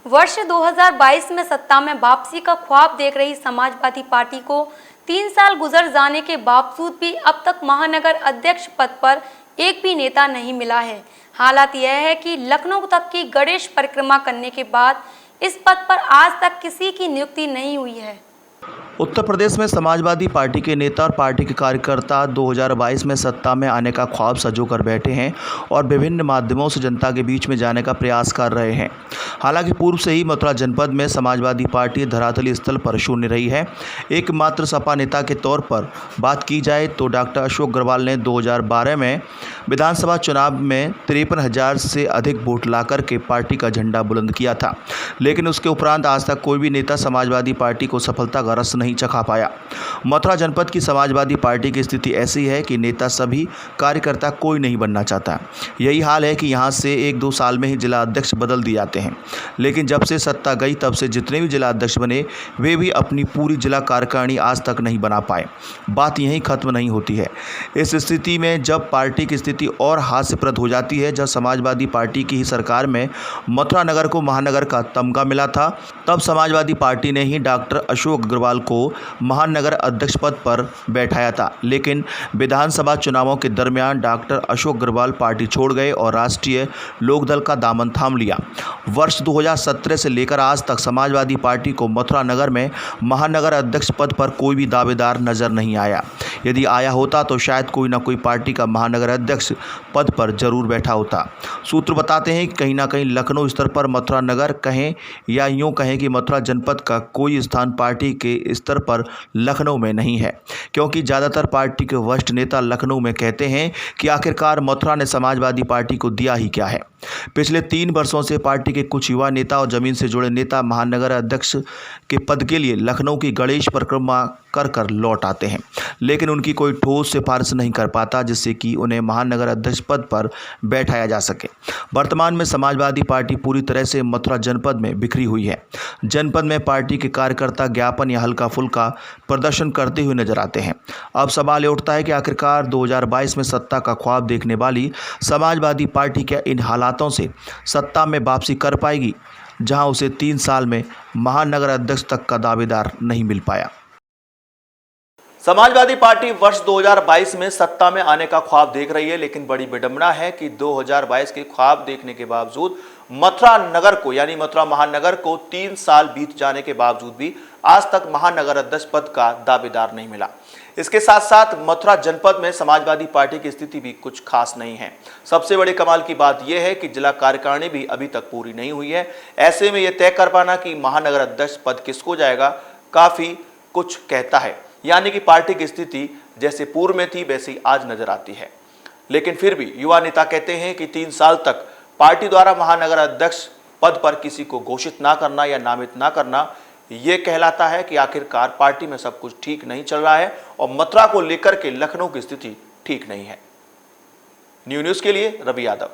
वर्ष 2022 में सत्ता में वापसी का ख्वाब देख रही समाजवादी पार्टी को 3 साल गुजर जाने के बावजूद भी अब तक महानगर अध्यक्ष पद पर एक भी नेता नहीं मिला है। हालात यह है कि लखनऊ तक की गणेश परिक्रमा करने के बाद इस पद पर आज तक किसी की नियुक्ति नहीं हुई है। उत्तर प्रदेश में समाजवादी पार्टी के नेता और पार्टी के कार्यकर्ता 2022 में सत्ता में आने का ख्वाब सजो कर बैठे हैं और विभिन्न माध्यमों से जनता के बीच में जाने का प्रयास कर रहे हैं। हालांकि पूर्व से ही मथुरा जनपद में समाजवादी पार्टी धरातली स्थल पर शून्य रही है। एकमात्र सपा नेता के तौर पर बात की जाए तो डॉक्टर अशोक गढ़वाल ने 2012 में विधानसभा चुनाव में 53,000 से अधिक वोट लाकर के पार्टी का झंडा बुलंद किया था, लेकिन उसके उपरांत आज तक कोई भी नेता समाजवादी पार्टी को सफलता का रस नहीं चखा पाया। मथुरा जनपद की समाजवादी पार्टी की स्थिति ऐसी है कि नेता सभी, कार्यकर्ता कोई नहीं बनना चाहता। यही हाल है कि यहां से 1-2 साल में ही जिला अध्यक्ष बदल दिए जाते हैं, लेकिन जब से सत्ता गई तब से जितने भी जिला अध्यक्ष बने वे भी अपनी पूरी जिला कार्यकारिणी आज तक नहीं बना पाए। बात यहीं खत्म नहीं होती है। इस स्थिति में जब पार्टी की स्थिति और हास्यप्रद हो जाती है, जब समाजवादी पार्टी की ही सरकार में मथुरा नगर को महानगर का तमगा मिला था, तब समाजवादी पार्टी ने ही डॉक्टर अशोक अग्रवाल को महानगर अध्यक्ष पद पर बैठाया था। लेकिन विधानसभा चुनावों के दरमियान डॉक्टर अशोक अग्रवाल पार्टी छोड़ गए और राष्ट्रीय लोकदल का दामन थाम लिया। वर्ष 2017 से लेकर आज तक समाजवादी पार्टी को मथुरा नगर में महानगर अध्यक्ष पद पर कोई भी दावेदार नजर नहीं आया। यदि आया होता तो शायद कोई ना कोई पार्टी का महानगर अध्यक्ष पद पर जरूर बैठा होता। सूत्र बताते हैं कि कहीं ना कहीं लखनऊ स्तर पर मथुरा नगर कहें या यूं कहें कि मथुरा जनपद का कोई स्थान पार्टी के स्तर पर लखनऊ में नहीं है, क्योंकि ज़्यादातर पार्टी के वरिष्ठ नेता लखनऊ में कहते हैं कि आखिरकार मथुरा ने समाजवादी पार्टी को दिया ही क्या है। पिछले 3 वर्षों से पार्टी के कुछ युवा नेता और जमीन से जुड़े नेता महानगर अध्यक्ष के पद के लिए लखनऊ की गणेश परिक्रमा कर लौट आते हैं, लेकिन उनकी कोई ठोस सिफारिश नहीं कर पाता जिससे कि उन्हें महानगर अध्यक्ष पद पर बैठाया जा सके। वर्तमान में समाजवादी पार्टी पूरी तरह से मथुरा जनपद में बिखरी हुई है। जनपद में पार्टी के कार्यकर्ता ज्ञापन या हल्का फुल्का प्रदर्शन करते हुए नजर आते हैं। अब सवाल ये उठता है कि आखिरकार 2022 में सत्ता का ख्वाब देखने वाली समाजवादी पार्टी क्या इन हालातों से सत्ता में वापसी कर पाएगी, जहां उसे 3 साल में महानगर अध्यक्ष तक का दावेदार नहीं मिल पाया। समाजवादी पार्टी वर्ष 2022 में सत्ता में आने का ख्वाब देख रही है, लेकिन बड़ी विडंबना है कि 2022 के ख्वाब देखने के बावजूद मथुरा नगर को यानी मथुरा महानगर को 3 साल बीत जाने के बावजूद भी आज तक महानगर अध्यक्ष पद का दावेदार नहीं मिला। इसके साथ साथ मथुरा जनपद में समाजवादी पार्टी की स्थिति भी कुछ खास नहीं है। सबसे बड़े कमाल की बात यह है कि जिला कार्यकारिणी भी अभी तक पूरी नहीं हुई है। ऐसे में यह तय कर पाना कि महानगर अध्यक्ष पद किसको जाएगा काफी कुछ कहता है, यानी कि पार्टी की स्थिति जैसे पूर्व में थी वैसी आज नजर आती है। लेकिन फिर भी युवा नेता कहते हैं कि 3 साल तक पार्टी द्वारा महानगर अध्यक्ष पद पर किसी को घोषित ना करना या नामित ना करना ये कहलाता है कि आखिरकार पार्टी में सब कुछ ठीक नहीं चल रहा है और मथुरा को लेकर के लखनऊ की स्थिति ठीक नहीं है। न्यूज़ के लिए रवि यादव।